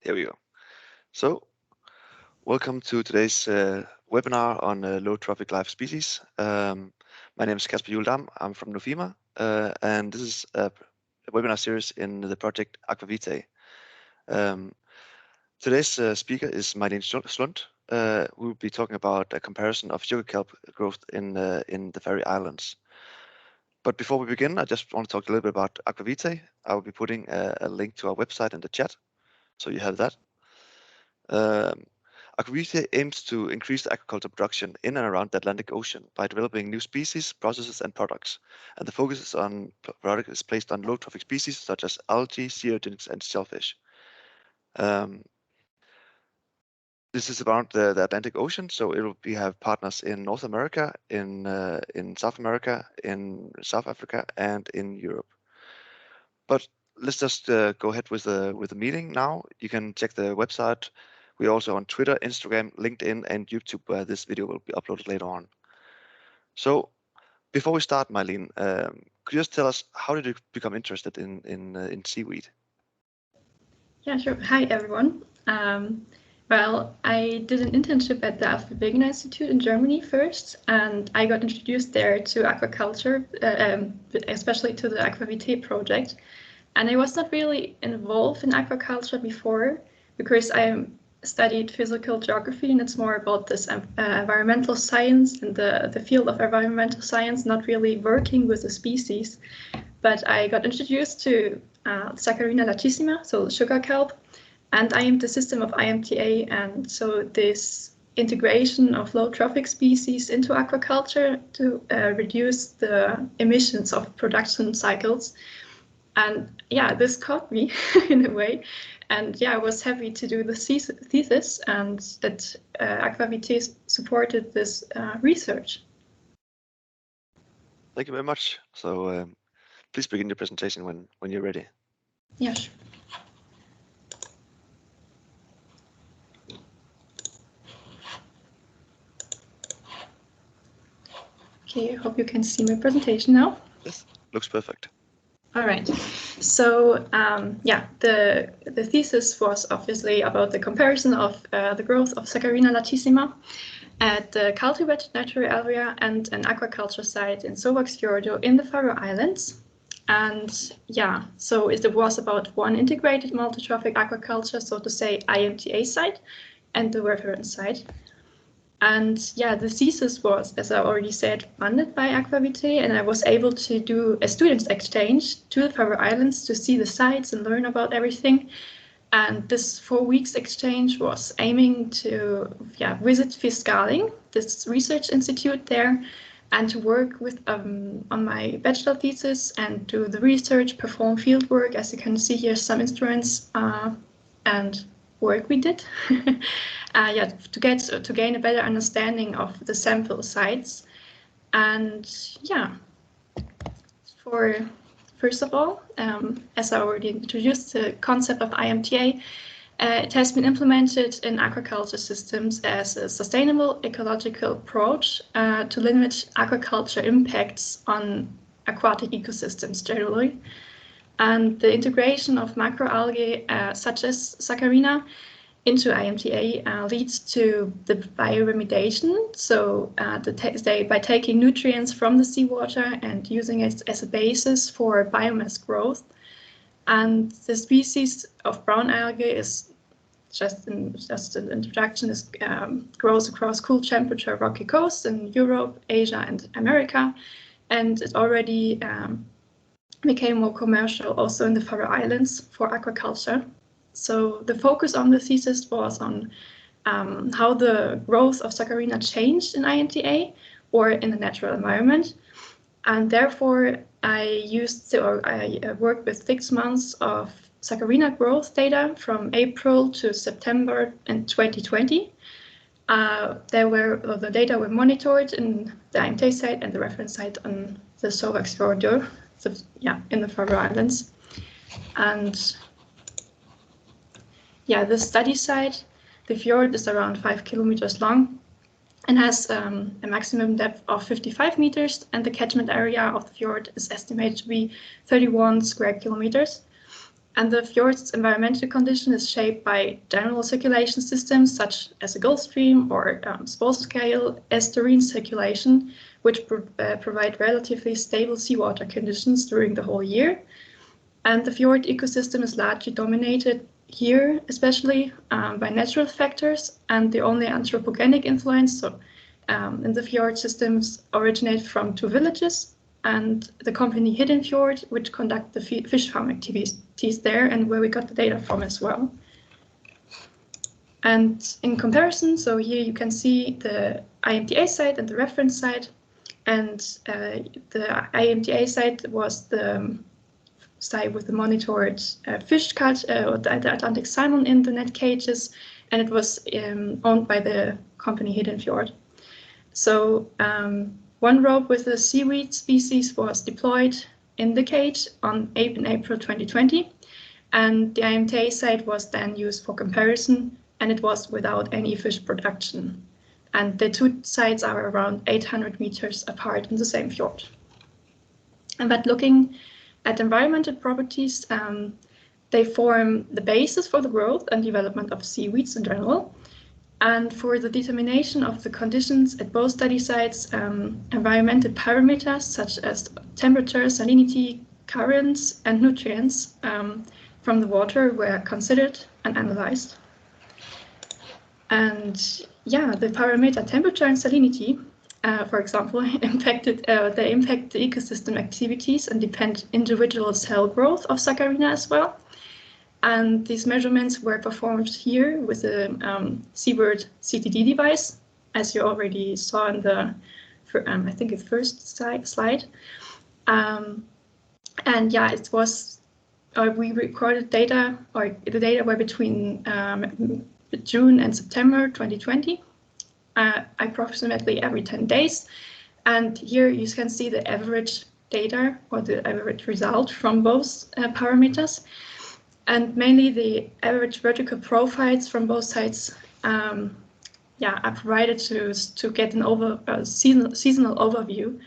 Here we go. So, welcome to today's webinar on low trophic life species. My name is Kasper Jueldam. I'm from Nofima, and this is a webinar series in the project AquaVitae. Today's speaker is Mayleen Schlund. We will be talking about a comparison of sugar kelp growth in the Faroe Islands. But before we begin, I just want to talk a little bit about AquaVitae. I will be putting a link to our website in the chat, so you have that. AquaVitae aims to increase the aquaculture production in and around the Atlantic Ocean by developing new species, processes, and products. And the focus on product is placed on low trophic species such as algae, sea urchins, and shellfish. This is around the Atlantic Ocean, so we have partners in North America, in South America, in South Africa, and in Europe. But let's just go ahead with the meeting now. You can check the website. We're also on Twitter, Instagram, LinkedIn, and YouTube, where this video will be uploaded later on. So before we start, Mayleen, could you just tell us, how did you become interested in seaweed? Yeah, sure. Hi, everyone. Well, I did an internship at the Alfred Wegener Institute in Germany first, and I got introduced there to aquaculture, especially to the AquaVitae project. And I was not really involved in aquaculture before because I studied physical geography, and it's more about this environmental science and the field of environmental science, not really working with the species. But I got introduced to Saccharina latissima, so sugar kelp, and I am the system of IMTA, and so this integration of low trophic species into aquaculture to reduce the emissions of production cycles. And yeah, this caught me in a way. And yeah, I was happy to do the thesis, and that AquaVitae supported this research. Thank you very much. So please begin your presentation when you're ready. Yeah, sure. Okay, I hope you can see my presentation now. Yes, looks perfect. All right. So yeah, the thesis was obviously about the comparison of the growth of Saccharina latissima at the cultivated natural area and an aquaculture site in Sovågsfjordur in the Faroe Islands. And yeah, so it was about one integrated multi-trophic aquaculture, so to say, IMTA site and the reference site. And yeah, the thesis was, as I already said, funded by AquaVitae, and I was able to do a students exchange to the Faroe Islands to see the sites and learn about everything. And this 4 weeks exchange was aiming to visit Fiskaaling, this research institute there, and to work with on my bachelor thesis and do the research, perform field work. As you can see here, some instruments and work we did. To gain a better understanding of the sample sites. And yeah, first of all, as I already introduced, the concept of IMTA, it has been implemented in aquaculture systems as a sustainable ecological approach to limit aquaculture impacts on aquatic ecosystems generally. And the integration of macroalgae such as Saccharina into IMTA leads to the bioremediation. So by taking nutrients from the seawater and using it as a basis for biomass growth. And the species of brown algae is just an introduction, grows across cool temperature rocky coasts in Europe, Asia, and America. And it already became more commercial also in the Faroe Islands for aquaculture. So the focus on the thesis was on how the growth of Saccharina changed in IMTA or in the natural environment. And therefore, I worked with 6 months of Saccharina growth data from April to September in 2020. The data were monitored in the IMTA site and the reference site on the Sovågsfjordur, in the Faroe Islands. And yeah, the study site, the fjord, is around 5 kilometers long and has a maximum depth of 55 meters, and the catchment area of the fjord is estimated to be 31 square kilometers. And the fjord's environmental condition is shaped by general circulation systems such as a Gulf Stream or small-scale estuarine circulation, which provide relatively stable seawater conditions during the whole year. And the fjord ecosystem is largely dominated here, especially by natural factors, and the only anthropogenic influence in the fjord systems originate from 2 villages and the company Hidden Fjord, which conduct the fish farm activities there and where we got the data from as well. And in comparison, so here you can see the IMTA site and the reference site. And the IMTA site was the site with the monitored fish catch, or the Atlantic salmon in the net cages, and it was owned by the company Hidden Fjord. So one rope with a seaweed species was deployed in the cage in April 2020, and the IMTA site was then used for comparison, and it was without any fish production. And the 2 sites are around 800 meters apart in the same fjord. But looking at environmental properties, they form the basis for the growth and development of seaweeds in general. And for the determination of the conditions at both study sites, environmental parameters such as temperature, salinity, currents, and nutrients from the water were considered and analyzed. And yeah, the parameter temperature and salinity, for example, impact the ecosystem activities and depend individual cell growth of Saccharina as well. And these measurements were performed here with a Seabird CTD device, as you already saw in the, I think, the first slide. And yeah, it was, we recorded data, or the data were between June and September 2020, approximately every 10 days. And here you can see the average data, or the average result from both parameters. And mainly the average vertical profiles from both sides are provided to get an seasonal overview.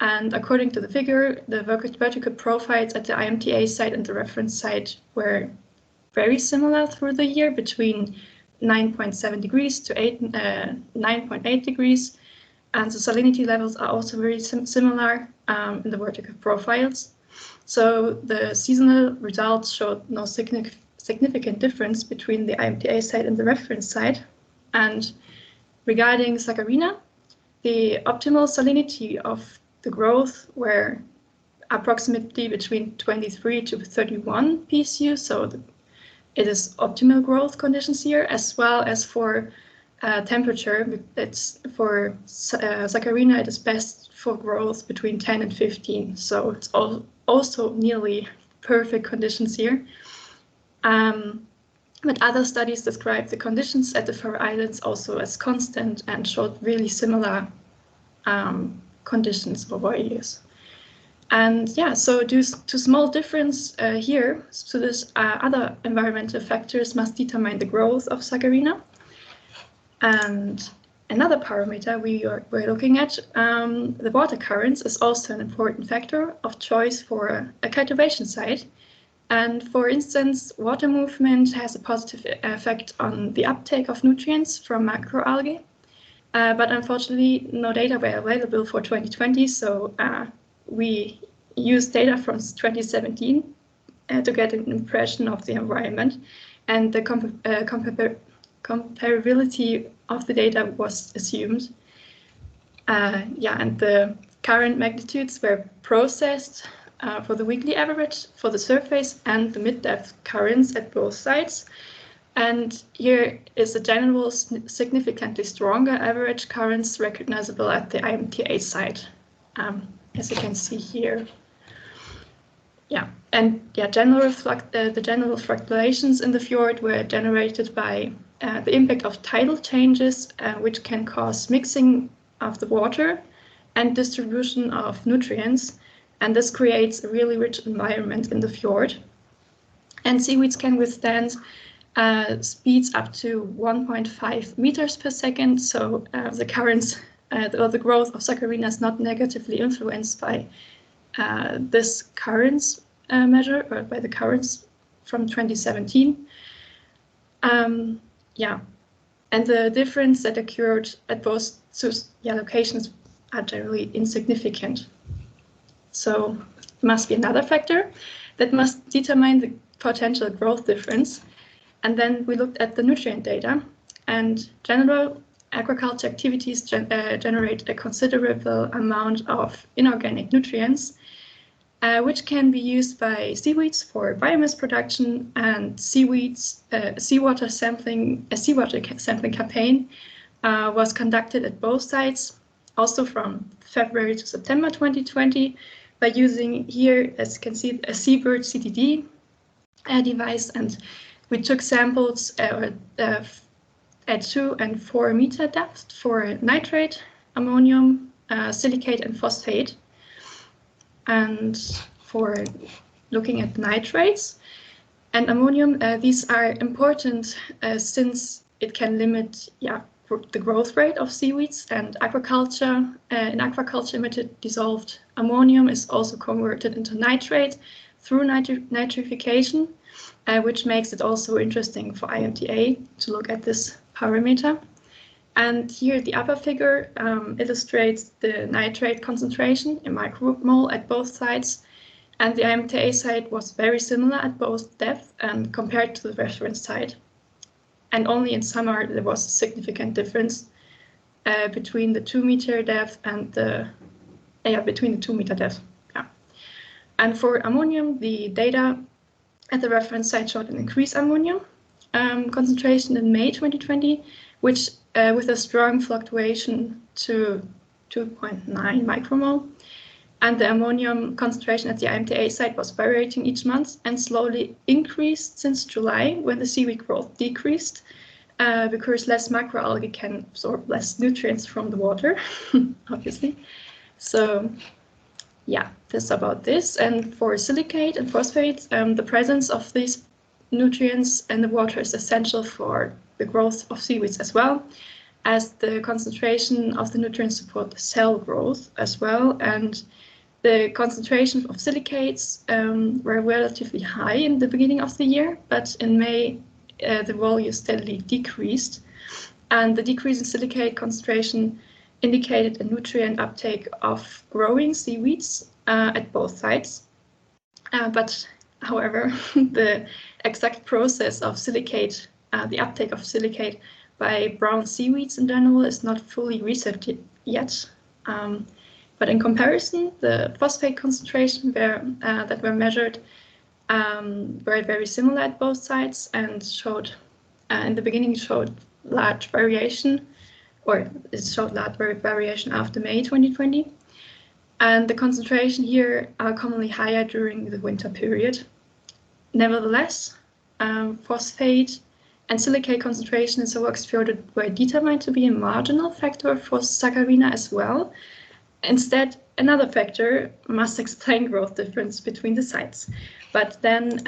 And according to the figure, the vertical profiles at the IMTA site and the reference site were very similar through the year, between 9.7 degrees to 9.8 degrees. And the salinity levels are also very similar in the vertical profiles. So the seasonal results showed no significant difference between the IMTA site and the reference site. And regarding Saccharina, the optimal salinity of the growth were approximately between 23 to 31 PSU. So it is optimal growth conditions here, as well as for temperature. It's for Saccharina, it is best for growth between 10 and 15. So it's also nearly perfect conditions here. But other studies describe the conditions at the Faroe Islands also as constant and showed really similar conditions over years. And yeah, so due to small difference here, so this other environmental factors must determine the growth of Saccharina. And another parameter we're looking at, the water currents, is also an important factor of choice for a cultivation site. And for instance, water movement has a positive effect on the uptake of nutrients from macroalgae. But unfortunately, no data were available for 2020, so we used data from 2017 to get an impression of the environment. And the comparability of the data was assumed. And the current magnitudes were processed for the weekly average for the surface and the mid-depth currents at both sites. And here is a general significantly stronger average currents recognizable at the IMTA site, as you can see here. The general fluctuations in the fjord were generated by the impact of tidal changes, which can cause mixing of the water and distribution of nutrients. And this creates a really rich environment in the fjord. And seaweeds can withstand speeds up to 1.5 meters per second. So the currents, or the growth of Saccharina is not negatively influenced by this currents measure, or by the currents from 2017. Yeah, and the difference that occurred at both locations are generally insignificant. So must be another factor that must determine the potential growth difference. And then we looked at the nutrient data, and general aquaculture activities generate a considerable amount of inorganic nutrients, which can be used by seaweeds for biomass production, and a seawater sampling campaign was conducted at both sites, also from February to September 2020, by using here, as you can see, a seabird CTD device, and we took samples at 2 and 4 meter depth for nitrate, ammonium, silicate and phosphate. And for looking at nitrates and ammonium, these are important since it can limit the growth rate of seaweeds, and aquaculture. In aquaculture, emitted dissolved ammonium is also converted into nitrate through nitrification, which makes it also interesting for IMTA to look at this parameter. And here the upper figure illustrates the nitrate concentration in micromole at both sites, and the IMTA site was very similar at both depth and compared to the reference site. And only in summer there was a significant difference between the 2 meter depth and between the 2 meter depth. Yeah. And for ammonium, the data at the reference site showed an increased ammonium concentration in May 2020, which with a strong fluctuation to 2.9 micromole. And the ammonium concentration at the IMTA site was varying each month and slowly increased since July, when the seaweed growth decreased, because less macroalgae can absorb less nutrients from the water, obviously. So yeah, this about this. And for silicate and phosphate, the presence of these nutrients in the water is essential for the growth of seaweeds as well, as the concentration of the nutrients support the cell growth as well. And the concentration of silicates were relatively high in the beginning of the year, but in May the volume steadily decreased. And the decrease in silicate concentration indicated a nutrient uptake of growing seaweeds at both sites. But however, the exact process of silicate, the uptake of silicate by brown seaweeds in general, is not fully researched yet. But in comparison, the phosphate concentration that were measured were very similar at both sites, and showed, in the beginning, showed large variation, or it showed large variation after May 2020. And the concentration here are commonly higher during the winter period. Nevertheless, phosphate and silicate concentration in Saccharina fjord were determined to be a marginal factor for Saccharina as well. Instead, another factor must explain growth difference between the sites. But then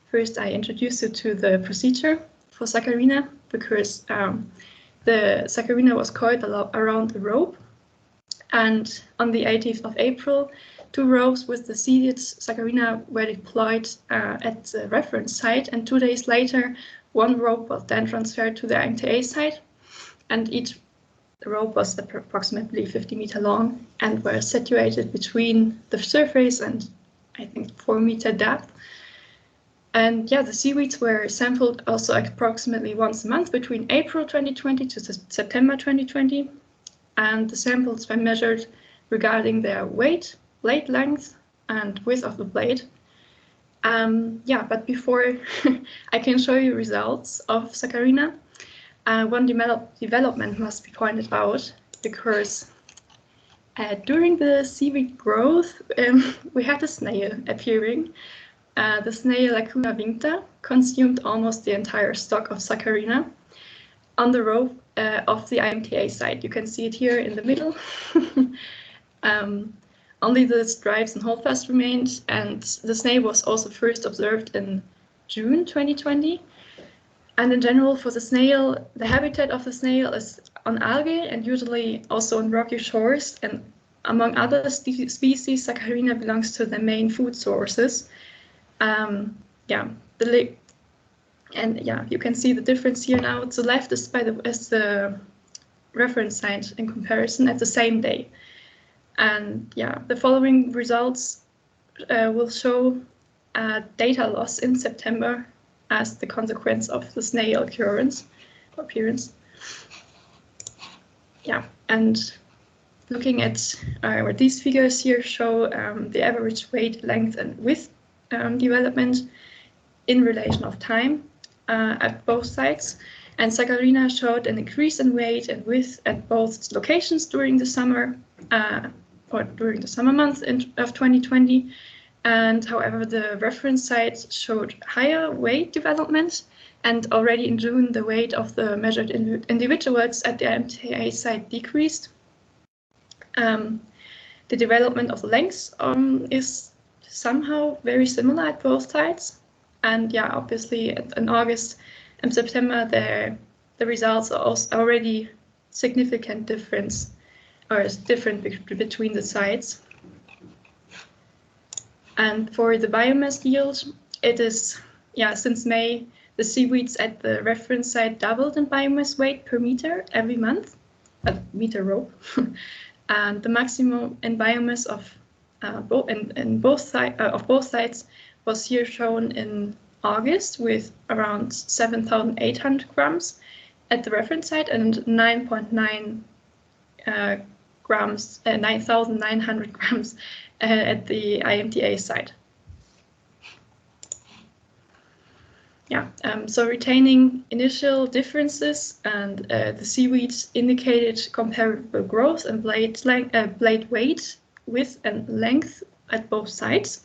first I introduce you to the procedure for Saccharina, because the Saccharina was coiled around the rope. And on the 18th of April, 2 ropes with the seeded Saccharina were deployed at the reference site. And 2 days later, 1 rope was then transferred to the IMTA site. And each rope was approximately 50 meters long and were situated between the surface and I think 4 meter depth. And yeah, the seaweeds were sampled also approximately once a month between April 2020 to September 2020. And the samples were measured regarding their weight, blade length, and width of the blade. But before I can show you results of Saccharina, one development must be pointed out, because during the seaweed growth, we had a snail appearing. The snail Lacuna vincta consumed almost the entire stock of Saccharina on the rope of the IMTA site. You can see it here in the middle. Only the stripes and holdfast remained, and the snail was also first observed in June 2020. And in general, for the snail, the habitat of the snail is on algae and usually also on rocky shores. And among other species, Saccharina belongs to the main food sources. yeah, you can see the difference here now. The left is the reference site in comparison at the same day. And yeah, the following results will show data loss in September as the consequence of the snail appearance. Yeah, and looking at what these figures here show the average weight, length, and width development in relation of time at both sites. And Saccharina showed an increase in weight and width at both locations during the summer or during the summer months of 2020. And however, the reference site showed higher weight development. And already in June, the weight of the measured individuals at the IMTA site decreased. The development of lengths is somehow very similar at both sites. And yeah, obviously in August and September, the results are also already significant difference, or is different between the sites. And for the biomass yield, it is, since May, the seaweeds at the reference site doubled in biomass weight per meter every month, meter row. And the maximum in biomass of both sites was here shown in August with around 7,800 grams at the reference site and 9.9 grams, 9,900 grams at the IMTA site. Yeah, so retaining initial differences and the seaweeds indicated comparable growth and blade weight, width and length at both sites.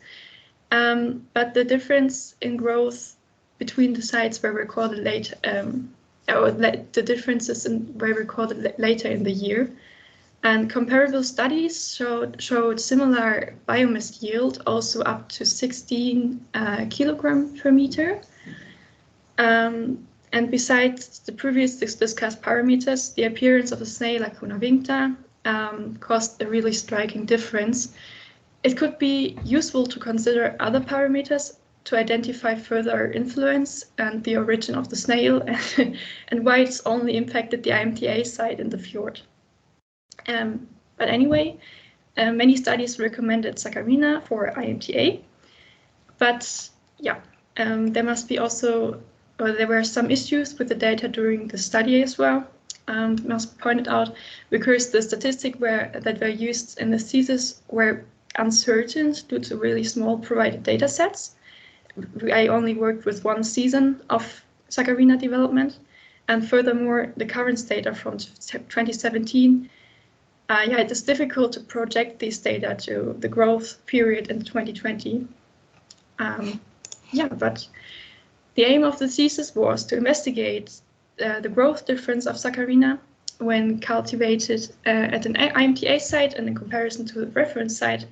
But the difference in growth between the sites were recorded late, the differences were recorded later in the year. And comparable studies showed similar biomass yield, also up to 16 kilogram per meter. And besides the previous discussed parameters, the appearance of the snail Lacuna vincta caused a really striking difference. It could be useful to consider other parameters to identify further influence and the origin of the snail and why it's only impacted the IMTA site in the fjord. But anyway, many studies recommended Saccharina for IMTA, but yeah, there were some issues with the data during the study as well. Must be pointed out because the statistics that were used in the thesis were uncertain due to really small provided data sets. I only worked with one season of Saccharina development, and furthermore, the current data from 2017. It is difficult to project these data to the growth period in 2020. But the aim of the thesis was to investigate the growth difference of Saccharina when cultivated at an IMTA site and in comparison to the reference site.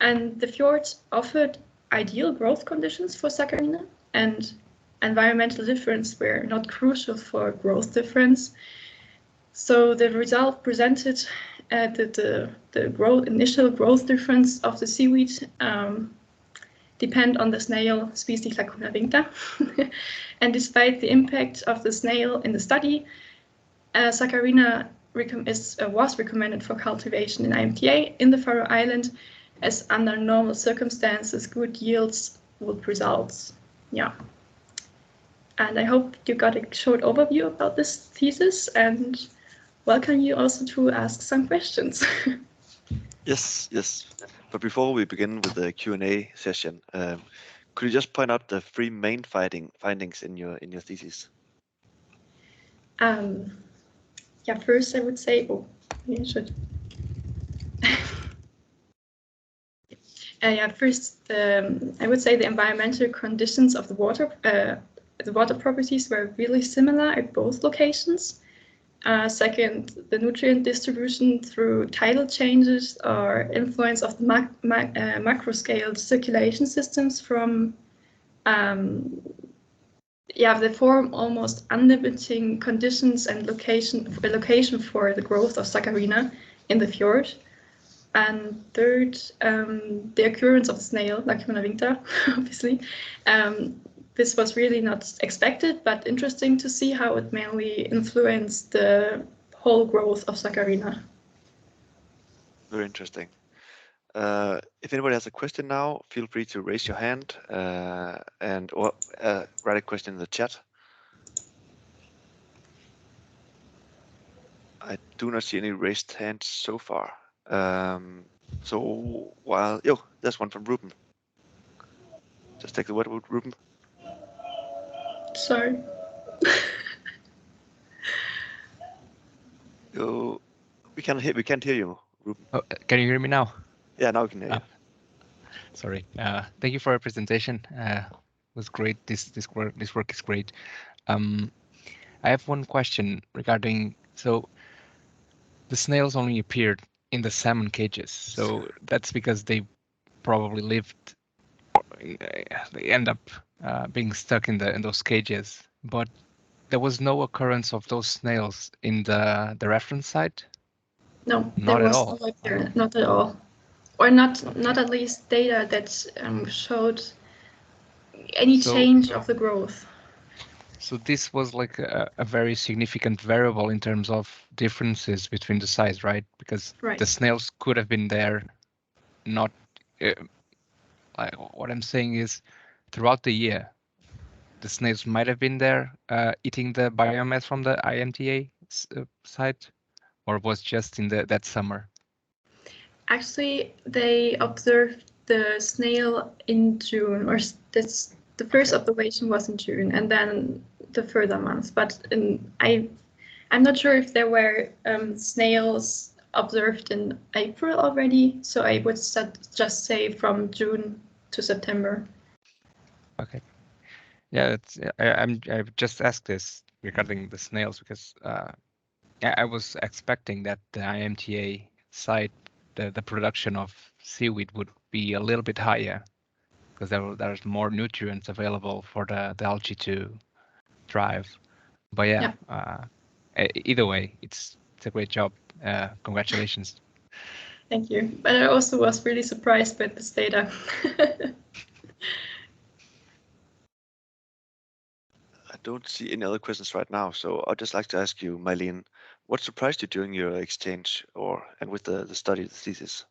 And the fjords offered ideal growth conditions for Saccharina, and environmental difference were not crucial for growth difference. So the result presented the initial growth difference of the seaweed depend on the snail species Lacuna vincta. And despite the impact of the snail in the study, Saccharina was recommended for cultivation in IMTA in the Faroe Islands, as under normal circumstances, good yields would result. Yeah. And I hope you got a short overview about this thesis, and welcome you also to ask some questions. Yes. But before we begin with the Q&A session, could you just point out the three main findings in your thesis? First I would say, first I would say the environmental conditions of the water properties were really similar at both locations. Second, the nutrient distribution through tidal changes or influence of the macro-scale circulation systems from they form almost unlimiting conditions and location for the growth of Saccharina in the fjord. And third, the occurrence of the snail, Lacuna vincta, obviously. This was really not expected, but interesting to see how it mainly influenced the whole growth of Saccharina. Very interesting. If anybody has a question now, feel free to raise your hand or write a question in the chat. I do not see any raised hands so far. So while there's one from Ruben. Just take the word, Ruben. Sorry. We can't hear you, Ruben. Oh, can you hear me now? Yeah, now we can hear you. Sorry. Thank you for your presentation. It was great. This work is great. I have one question regarding, so the snails only appeared in the salmon cages. So that's because they probably lived, they end up being stuck in those cages. But there was no occurrence of those snails in the reference site? No, Not there at was all. no appearance, not at all. Or not at least data that showed any change of the growth. So this was like a very significant variable in terms of differences between the size, right? Because the snails could have been there, not. What I'm saying is, throughout the year, the snails might have been there eating the biomass from the IMTA site, or was just in that summer? Actually, they observed the snail in June, or that's the first observation was in June, and then the further months. But I'm not sure if there were snails observed in April already. So I would just say from June to September. Okay. Yeah, I've just asked this regarding the snails because I was expecting that the IMTA site, the production of seaweed would be a little bit higher because there's more nutrients available for the algae to thrive. But yeah. Either way, it's a great job. Congratulations. Thank you. But I also was really surprised by this data. I don't see any other questions right now, so I'd just like to ask you, Mayleen, what surprised you during your exchange and with the study, the thesis?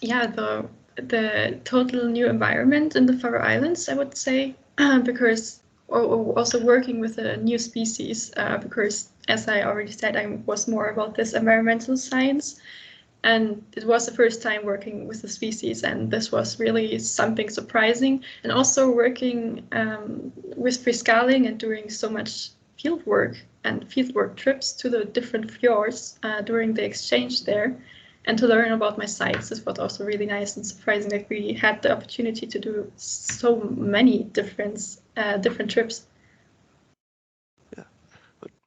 Yeah, the total new environment in the Faroe Islands, I would say, because also working with a new species, because as I already said, I was more about this environmental science. And it was the first time working with the species, and this was really something surprising. And also working with Fiskaaling and doing so much fieldwork trips to the different fjords during the exchange there, and to learn about my sites. This was also really nice and surprising that we had the opportunity to do so many different trips.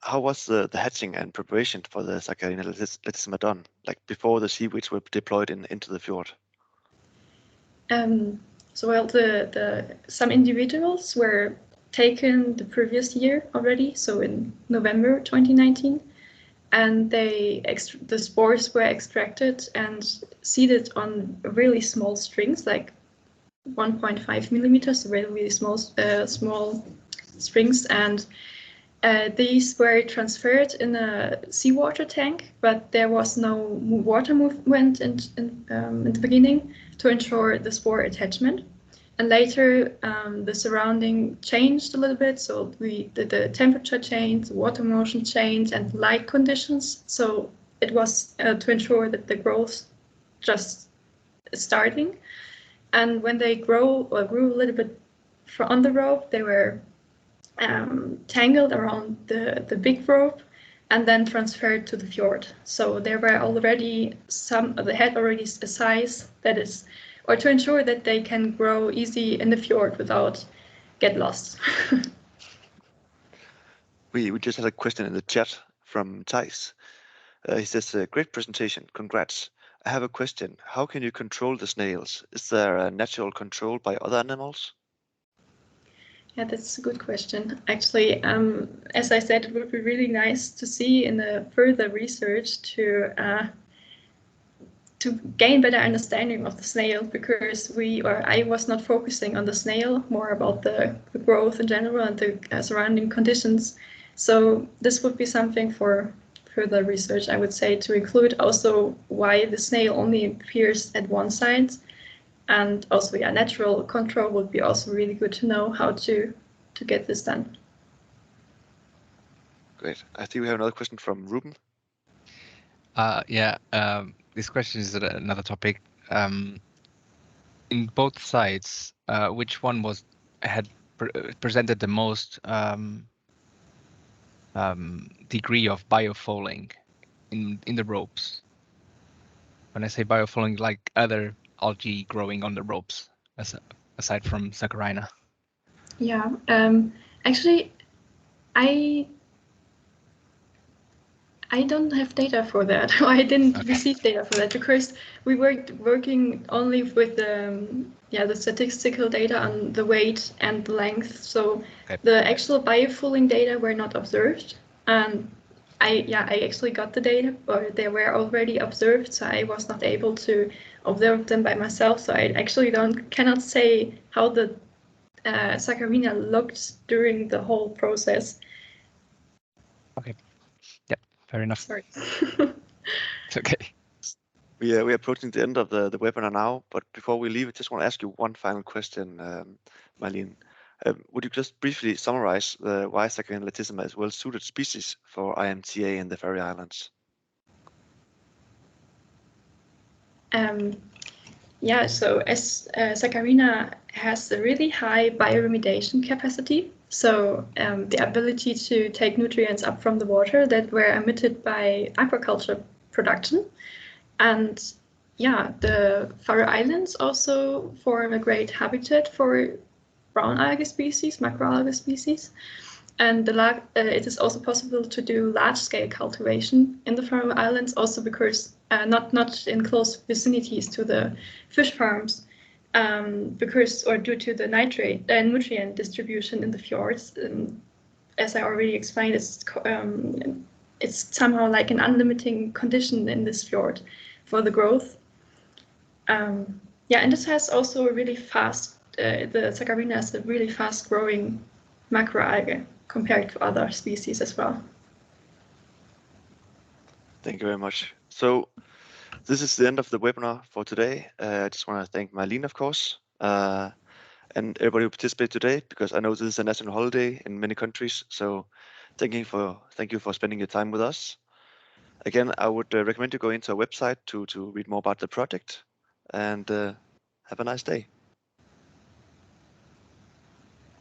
How was the hatching and preparation for the Saccharina latissima done, like before the seaweeds were deployed into the fjord? So well, some individuals were taken the previous year already, so in November 2019, and the spores were extracted and seeded on really small strings, like 1.5 millimeters, really small strings, and these were transferred in a seawater tank, but there was no water movement in the beginning to ensure the spore attachment. And later, the surrounding changed a little bit, so the temperature changed, the water motion changed, and light conditions. So it was to ensure that the growth just starting. And when they grew a little bit on the rope, they were tangled around the big rope and then transferred to the fjord. So there were already they had already a size that is, or to ensure that they can grow easy in the fjord without get lost. We just had a question in the chat from Thijs. He says, great presentation, congrats. I have a question. How can you control the snails? Is there a natural control by other animals? Yeah, that's a good question. Actually, as I said, it would be really nice to see in the further research to gain better understanding of the snail, because I was not focusing on the snail, more about the growth in general and the surrounding conditions. So this would be something for further research, I would say, to include also why the snail only appears at one side. And also, yeah, natural control would be also really good to know how to get this done. Great. I think we have another question from Ruben. This question is another topic. In both sides, which one had presented the most degree of biofouling in the ropes? When I say biofouling, like other algae growing on the ropes, aside from Saccharina. Yeah, actually, I don't have data for that. I didn't receive data for that, because we were working only with the statistical data on the weight and the length. So the actual biofouling data were not observed. And I actually got the data, or they were already observed, so I was not able to observe them by myself. So I actually cannot say how the Saccharina looked during the whole process. Okay. Yeah, fair enough. Sorry. It's okay. We're approaching the end of the webinar now, but before we leave, I just want to ask you one final question, Mayleen. Would you just briefly summarize why Saccharina latissima is well-suited species for IMTA in the Faroe Islands? So as Saccharina has a really high bioremediation capacity, so the ability to take nutrients up from the water that were emitted by aquaculture production. And yeah, the Faroe Islands also form a great habitat for brown algae species, macroalgae species. And it is also possible to do large-scale cultivation in the Faroe Islands, also because not in close vicinities to the fish farms, due to the nitrate and nutrient distribution in the fjords. As I already explained, it's somehow like an unlimiting condition in this fjord for the growth. And this has also a really fast. The Saccharina has a really fast-growing macroalgae compared to other species as well. Thank you very much. So this is the end of the webinar for today. I just want to thank Mayleen, of course, and everybody who participated today, because I know this is a national holiday in many countries. So thank you for spending your time with us. Again, I would recommend you go into our website to read more about the project, and have a nice day.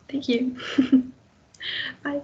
Thank you. Bye.